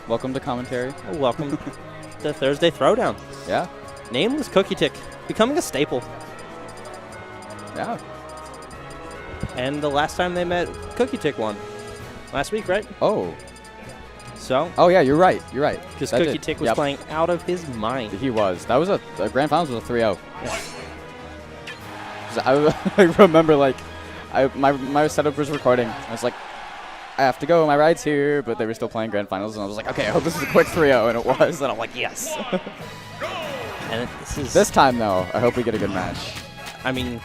Welcome to commentary. Welcome to Thursday Throwdown. Yeah. Nameless Cookietic, becoming a staple. Yeah. And the last time they met, Cookietic won. Last week, right? Oh. So? Oh, yeah, you're right. You're right. Because Cookietic was playing out of his mind. He was. That was the Grand Finals was a 3-0. Yeah. I remember, like, my setup was recording. I was like, I have to go. My ride's here. But they were still playing Grand Finals. And I was like, okay, I hope this is a quick 3-0. And it was. And I'm like, yes. And this time, though, I hope we get a good match. I mean,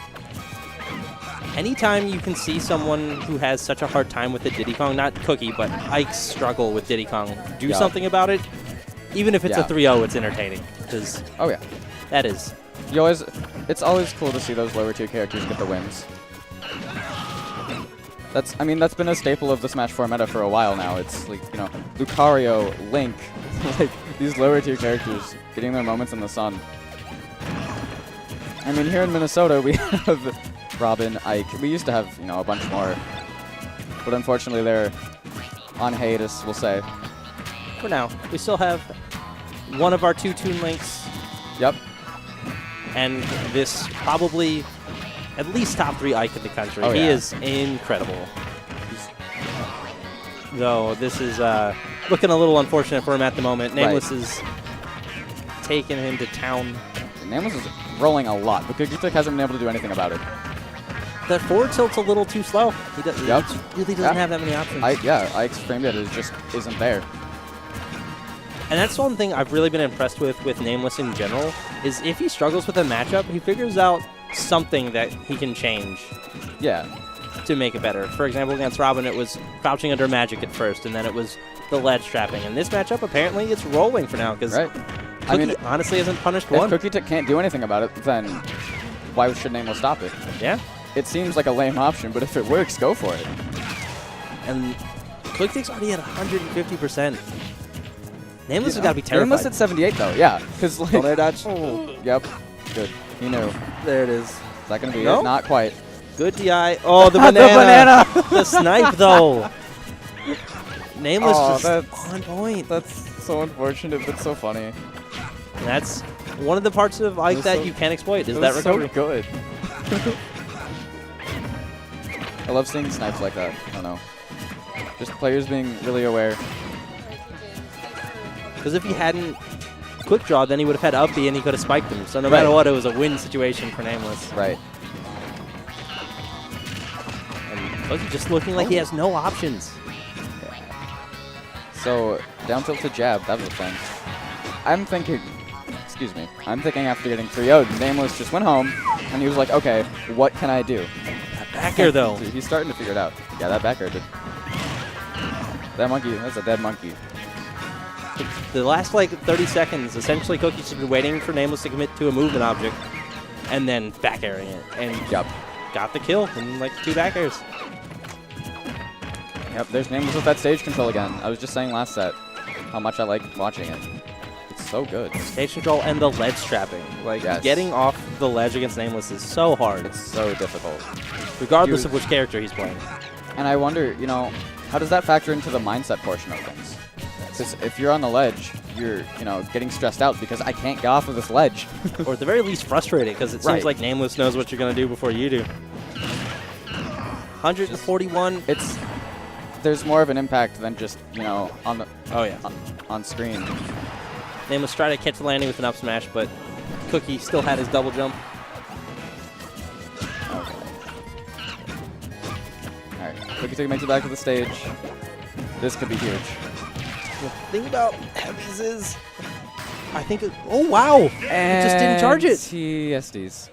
anytime you can see someone who has such a hard time with the Diddy Kong, not Cookie, but Ike's struggle with Diddy Kong, do something about it. Even if it's a 3-0, it's entertaining. Because oh, yeah. That is. It's always cool to see those lower tier characters get the wins. That's been a staple of the Smash 4 meta for a while now. It's like, you know, Lucario, Link, like these lower tier characters getting their moments in the sun. I mean, here in Minnesota, we have Robin, Ike. We used to have, you know, a bunch more. But unfortunately, they're on hiatus, we'll say. For now. We still have one of our 2 Toon Links. Yep. And this probably at least top 3 Ike in the country. Oh, he yeah. is incredible. Though this is looking a little unfortunate for him at the moment. Nameless is taking him to town. Nameless is rolling a lot, but Cookietic hasn't been able to do anything about it. That forward tilt's a little too slow. He really doesn't have that many options. Ike's frame data just isn't there. And that's one thing I've really been impressed with Nameless in general, is if he struggles with a matchup, he figures out something that he can change. Yeah. To make it better. For example, against Robin, it was crouching under magic at first, and then it was the ledge trapping. In this matchup, apparently, it's rolling for now, because Cookie honestly hasn't punished one. If Cookietic can't do anything about it, then why should Nameless stop it? Yeah. It seems like a lame option, but if it works, go for it. And Cookietic's already at 150%. Nameless has got to be terrified. Nameless at 78, though, yeah. Because, like, yep, good. He knew. There it is. Is that going to be it? Not quite. Good DI. Oh, the banana. The snipe, though. Nameless just on point. That's so unfortunate, but so funny. And that's one of the parts of Ike that you can exploit, is that recovery. So good. I love seeing snipes like that. I don't know. Just players being really aware. Because if he hadn't quick draw, then he would have had up B and he could have spiked him. So no matter what, it was a win situation for Nameless. Right. And Cookie just looking like he has no options. So down tilt to jab, that was a thing. I'm thinking after getting 3-0'd, Nameless just went home and he was like, okay, what can I do? That back air, though. He's starting to figure it out. Yeah, that back air did. That monkey, that's a dead monkey. The last, like, 30 seconds, essentially Cookie's just been waiting for Nameless to commit to a movement object and then back airing it. And got the kill in, like, 2 back airs. Yep, there's Nameless with that stage control again. I was just saying last set how much I like watching it. It's so good. Stage control and the ledge trapping. Like, getting off the ledge against Nameless is so hard. It's so difficult. Regardless of which character he's playing. And I wonder, you know, how does that factor into the mindset portion of things? Because if you're on the ledge, you're, you know, getting stressed out because I can't get off of this ledge. Or at the very least frustrated, because it seems like Nameless knows what you're going to do before you do. 141. There's more of an impact than just, you know, on the on screen. Nameless tried to catch the landing with an up smash, but Cookie still had his double jump. Okay. All right, Cookietic makes it back to the stage. This could be huge. The thing about heavies is, I think oh wow, it just didn't charge it. TSDs.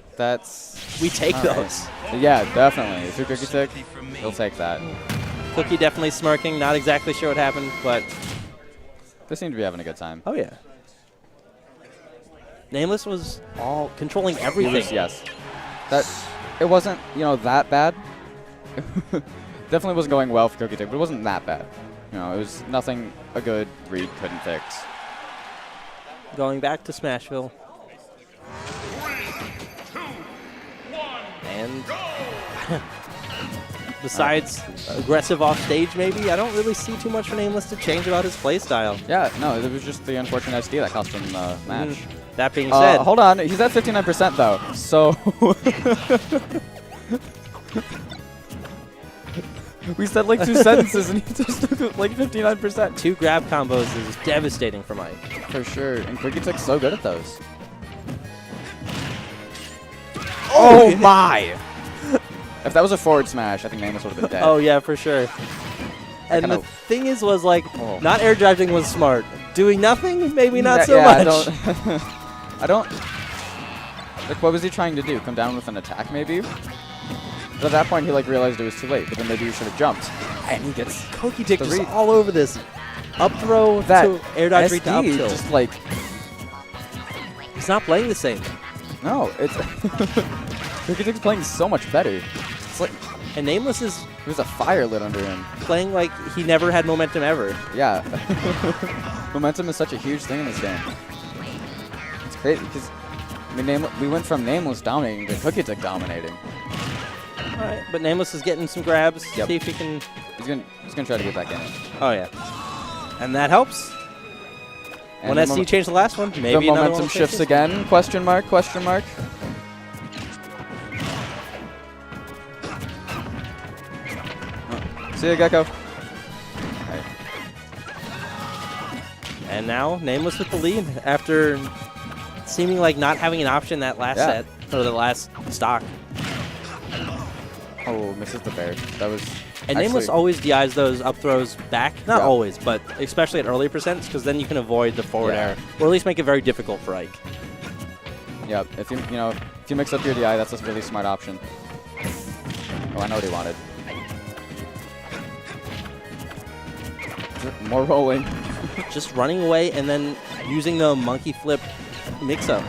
We take those. Yeah, definitely. If you're Cookietic, he'll take that. Cookie definitely smirking, not exactly sure what happened, but they seem to be having a good time. Oh yeah. Nameless was all controlling everything. Yes. It wasn't, you know, that bad. Definitely wasn't going well for Cookietic, but it wasn't that bad. You know, it was nothing a good read couldn't fix. Going back to Smashville. 3, 2, 1, and besides aggressive off stage, maybe, I don't really see too much for NameLess to change about his playstyle. Yeah, no, it was just the unfortunate SD that cost him the match. That being said, hold on, he's at 59% though, so we said like 2 sentences and he just took like 59%. 2 grab combos is devastating for Mike. For sure, and Cookietic's so good at those. Oh my! If that was a forward smash, I think NameLess would have been dead. Oh yeah, for sure. And the thing was like, not air driving was smart. Doing nothing, maybe not so much. I don't. Like, what was he trying to do? Come down with an attack, maybe? But at that point, he like realized it was too late. But then maybe he should have jumped. And he gets Cookietic just all over this. Up throw to air dodge read to up tilt. Just like he's not playing the same. No, it's Cookietic's playing so much better. It's like, and NameLess is there's a fire lit under him. Playing like he never had momentum ever. Yeah. Momentum is such a huge thing in this game. It's crazy because I mean, we went from NameLess dominating to Cookietic dominating. All right, but NameLess is getting some grabs. Yep. See if he can. He's gonna try to get back in it. Oh yeah, and that helps. And when SD changed the last one, maybe the momentum shifts again. Question mark? Question mark? See ya, Gecko. Right. And now NameLess with the lead after seeming like not having an option that last set or the last stock. Oh, misses the bear. That was. And NameLess always DIs those up throws back. Not always, but especially at early percents, because then you can avoid the forward air, or at least make it very difficult for Ike. Yep. If you mix up your DI, that's a really smart option. Oh, I know what he wanted. More rolling. Just running away and then using the monkey flip mix-up.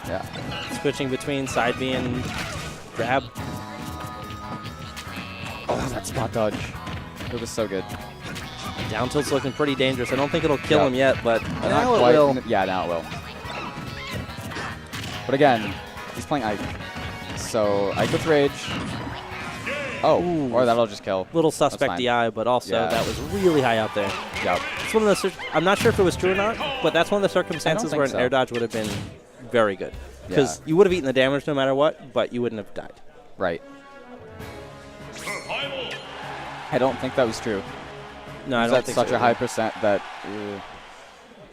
Yeah. Switching between side B and grab. Oh, that spot dodge. It was so good. Down tilt's looking pretty dangerous. I don't think it'll kill him yet, but now it will. Yeah, now it will. But again, he's playing Ike. So Ike with rage. Oh, or that'll just kill. Little suspect DI, but also that was really high out there. Yep. It's one of the. I'm not sure if it was true or not, but that's one of the circumstances where an air dodge would have been very good. Because you would have eaten the damage no matter what, but you wouldn't have died. Right. I don't think that was true. No, I don't think so. That's such a high percent that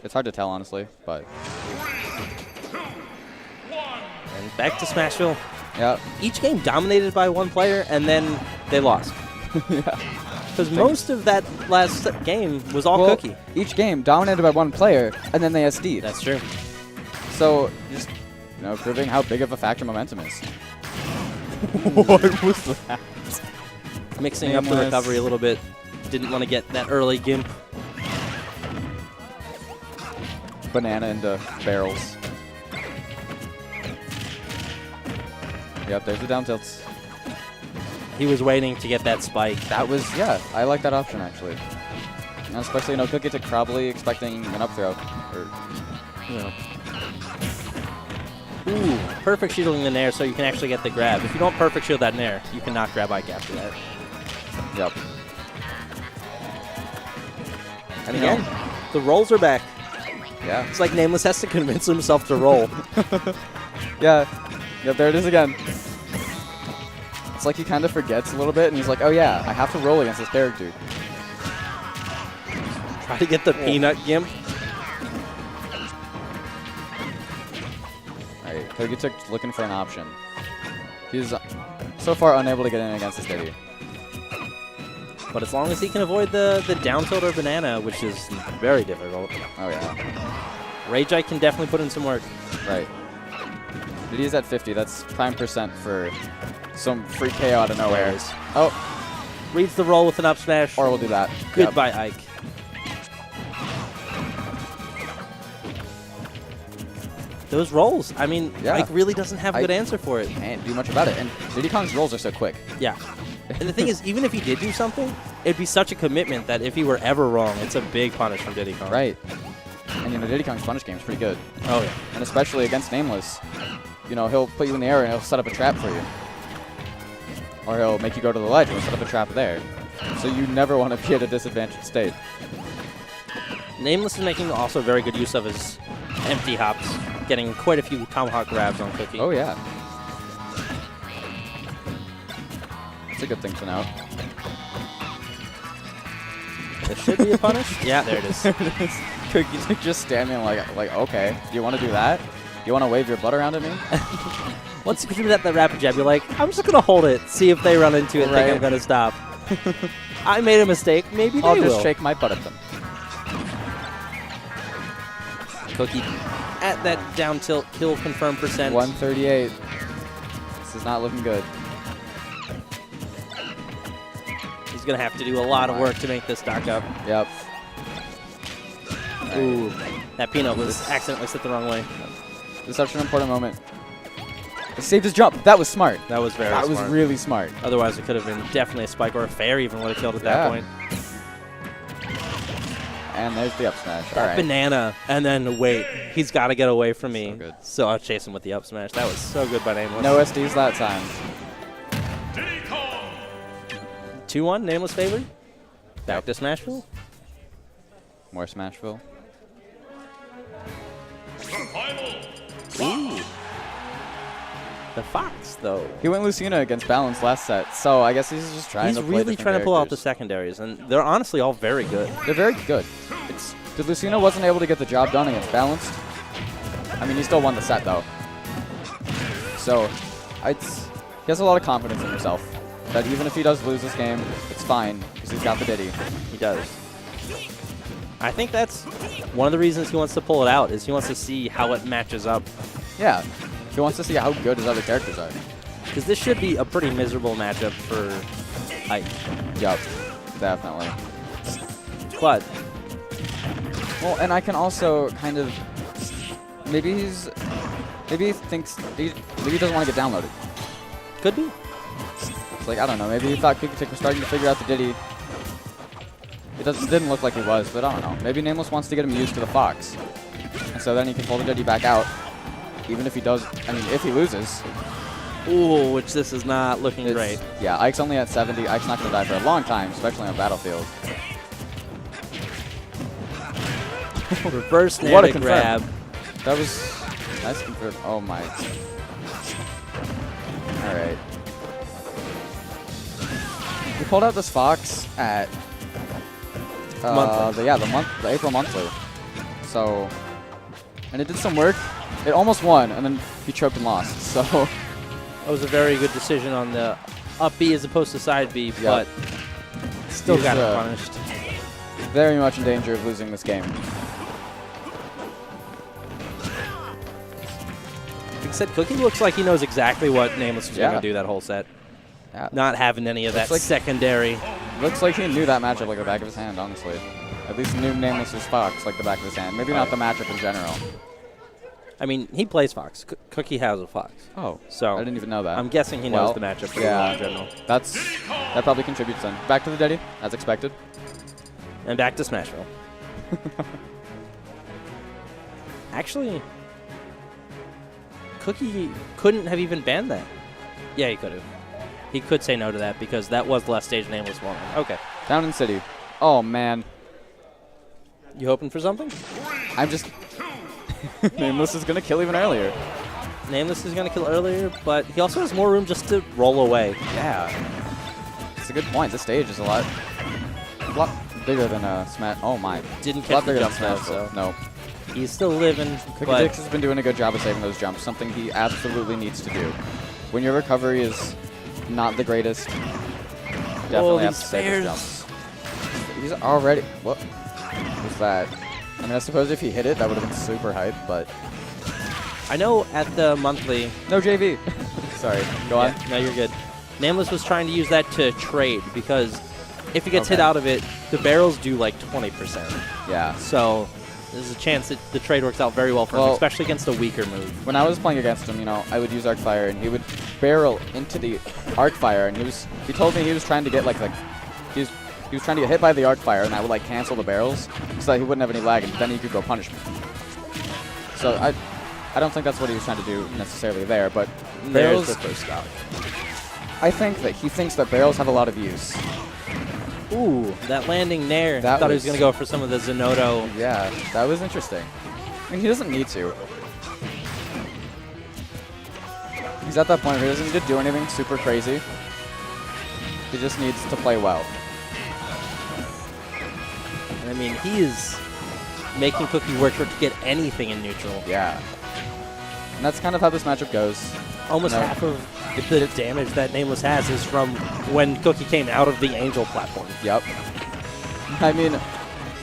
it's hard to tell, honestly. But and back to Smashville. Yeah. Each game dominated by one player, and then they lost. Because most of that last game was all Cookie. Each game dominated by one player, and then they SD'd. That's true. So just proving how big of a factor momentum is. What was that? Mixing up the recovery a little bit. Didn't want to get that early gimp. Banana into barrels. Yep, there's the down tilts. He was waiting to get that spike. That was, I like that option actually. And especially, Cookietic probably expecting an up throw. Ooh, perfect shielding the nair so you can actually get the grab. If you don't perfect shield that nair, you cannot grab Ike after that. Yep. And again, the rolls are back. Yeah. It's like NameLess has to convince himself to roll. Yep, there it is again. It's like he kind of forgets a little bit, and he's like, oh yeah, I have to roll against this character. Try to get the peanut gimp. Alright, Cookietic looking for an option. He's so far unable to get in against this Diddy. But as long as he can avoid the down tilt or banana, which is very difficult. Oh yeah. Rage Ike can definitely put in some work. Right. Diddy's at 50. That's prime percent for some free KO out of nowhere. Oh. Reads the roll with an up smash. Or we'll do that. Goodbye, Ike. Those rolls. I mean, Ike really doesn't have a good answer for it. Can't do much about it. And Diddy Kong's rolls are so quick. Yeah. And the thing is, even if he did do something, it'd be such a commitment that if he were ever wrong, it's a big punish from Diddy Kong. Right. And Diddy Kong's punish game is pretty good. Oh yeah. And especially against NameLess. He'll put you in the air and he'll set up a trap for you. or he'll make you go to the ledge and set up a trap there. So you never want to be at a disadvantaged state. NameLess is making also very good use of his empty hops, getting quite a few tomahawk grabs on Cookie. Oh, yeah. It's a good thing to know. There should be a punish. Yeah, there it is. Cookie just standing like, okay, do you want to do that? Do you want to wave your butt around at me? Once you do that rapid jab, you're like, I'm just going to hold it, see if they run into it, think I'm going to stop. I made a mistake, maybe they I'll will. just shake my butt at them. Cookie at that down tilt kill confirm percent. 138. This is not looking good. He's going to have to do a lot of work to make this stock up. Yep. Ooh, that peanut was accidentally set the wrong way. This is such an important moment. He saved his jump. That was smart. That was very smart. That was really smart. Otherwise, it could have been definitely a spike, or a fair even would have killed at that point. And there's the up smash. That All right. banana, and then wait, he's got to get away from me. So good. So I'll chase him with the up smash. That was so good by NameLess. No SDs that time. 2-1, NameLess favored. Back to Smashville. More Smashville. Ooh. The Fox, though. He went Lucina against Balance last set, so I guess he's just trying He's to play really different trying to pull out the characters. secondaries, and they're honestly all very good. They're very good. Because Lucina wasn't able to get the job done against Balanced. I mean, he still won the set, though. So, he has a lot of confidence in himself. That even if he does lose this game, it's fine, because he's got the Diddy. He does. I think that's one of the reasons he wants to pull it out, is he wants to see how it matches up. Yeah. He wants to see how good his other characters are. Because this should be a pretty miserable matchup for Ike. Yup. Definitely. But well, and I can also kind of maybe he thinks maybe he doesn't want to get downloaded. could be. It's like, I don't know, maybe he thought Cookietic was starting to figure out the Diddy. It didn't look like he was, but I don't know. Maybe NameLess wants to get him used to the Fox. And so then he can pull the Diddy back out. Even if he does, I mean, if he loses. Ooh, which this is not looking great. Yeah, Ike's only at 70. Ike's not going to die for a long time, especially on Battlefield. Reverse What a Nana confirm. grab. That was nice confirm. Oh my. Alright. We pulled out this Fox at the April monthly. So, and it did some work. It almost won, and then he choked and lost. So That was a very good decision on the up B as opposed to side B, but still He's, got it punished. very much in danger of losing this game. Like I said, Cookie looks like he knows exactly what NameLess was going Yeah. to do that whole set. Yeah. Not having any of that Looks like- secondary. Looks like he knew that matchup like the back of his hand, honestly. At least knew NameLess's Fox like the back of his hand. Maybe not the matchup in general. I mean, he plays Fox. Cookie has a Fox. Oh, So I didn't even know that. I'm guessing he knows the matchup pretty well in general. That probably contributes then. Back to the Diddy, as expected. And back to Smashville. Actually, Cookie couldn't have even banned that. Yeah, he could have. He could say no to that because that was the last stage NameLess won. Okay. Down in City. Oh, man. You hoping for something? I'm just... NameLess is going to kill even earlier. NameLess is going to kill earlier, but he also has more room just to roll away. Yeah. It's a good point. This stage is a lot bigger than Smash. Oh, my. Didn't A lot catch the bigger than jump though, Smash, so No. he's still living. Cookietic But has been doing a good job of saving those jumps, something he absolutely needs to do. When your recovery is not the greatest, definitely have to these save those fairs. jumps. He's already... What was that? I mean, I suppose if he hit it, that would have been super hype, but... I know at the monthly. No JV. Sorry, go on. No, you're good. NameLess was trying to use that to trade because if he gets hit Okay. out of it, the barrels do like 20%. Yeah. So there's a chance that the trade works out very well for him, Well, especially against a weaker move. When I was playing against him, you know, I would use arc fire, and he would barrel into the arc fire, and he told me he was trying to get he was trying to get hit by the arc fire, and that would like cancel the barrels, so that he wouldn't have any lag, and then he could go punish me. So I don't think that's what he was trying to do necessarily there, but There's barrels. the first stock. I think that he thinks that barrels have a lot of use. Ooh, that landing there. That I thought he was- was going to go for some of the Zanotto. Yeah, that was interesting. I mean, he doesn't need to. He's at that point where he doesn't need to do anything super crazy. He just needs to play well. I mean, he is making Cookie work for to get anything in neutral. Yeah. And that's kind of how this matchup goes. Almost No. half of the damage that NameLess has is from when Cookie came out of the Angel platform. Yep. I mean,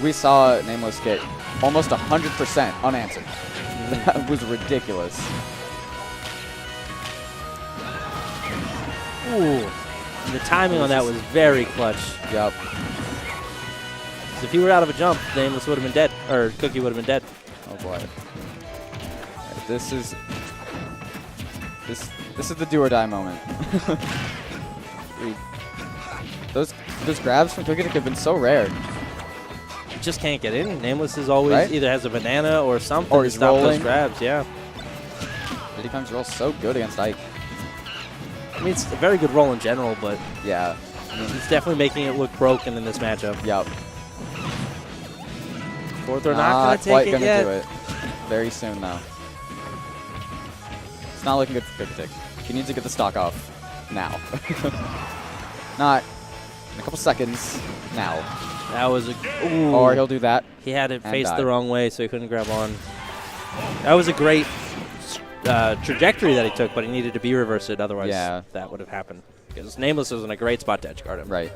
we saw NameLess get almost 100% unanswered. That was ridiculous. Ooh. The timing on that was very clutch. Yep. 'Cause if he were out of a jump, NameLess would have been dead. Or Cookie would have been dead. Oh boy. Alright, this is the do or die moment. Those grabs from Cookietic have been so rare. Just can't get in. NameLess is always Right? either has a banana or something Or to he's stop those rolling. grabs. Yeah. Diddy Kong's roll so good against Ike. I mean, it's a very good roll in general, but Yeah. he's definitely making it look broken in this matchup. Yep. Fourth, they're not going to quite take it gonna yet. do it. Very soon though. It's not looking good for Cookietic. He needs to get the stock off now. Not in a couple seconds now. That was a. Ooh. Or he'll do that. He had it and faced die. the wrong way, so he couldn't grab on. That was a great trajectory that he took, but he needed to be reversed. Otherwise, Yeah. that would have happened. Because NameLess was in a great spot to edge guard him. Right.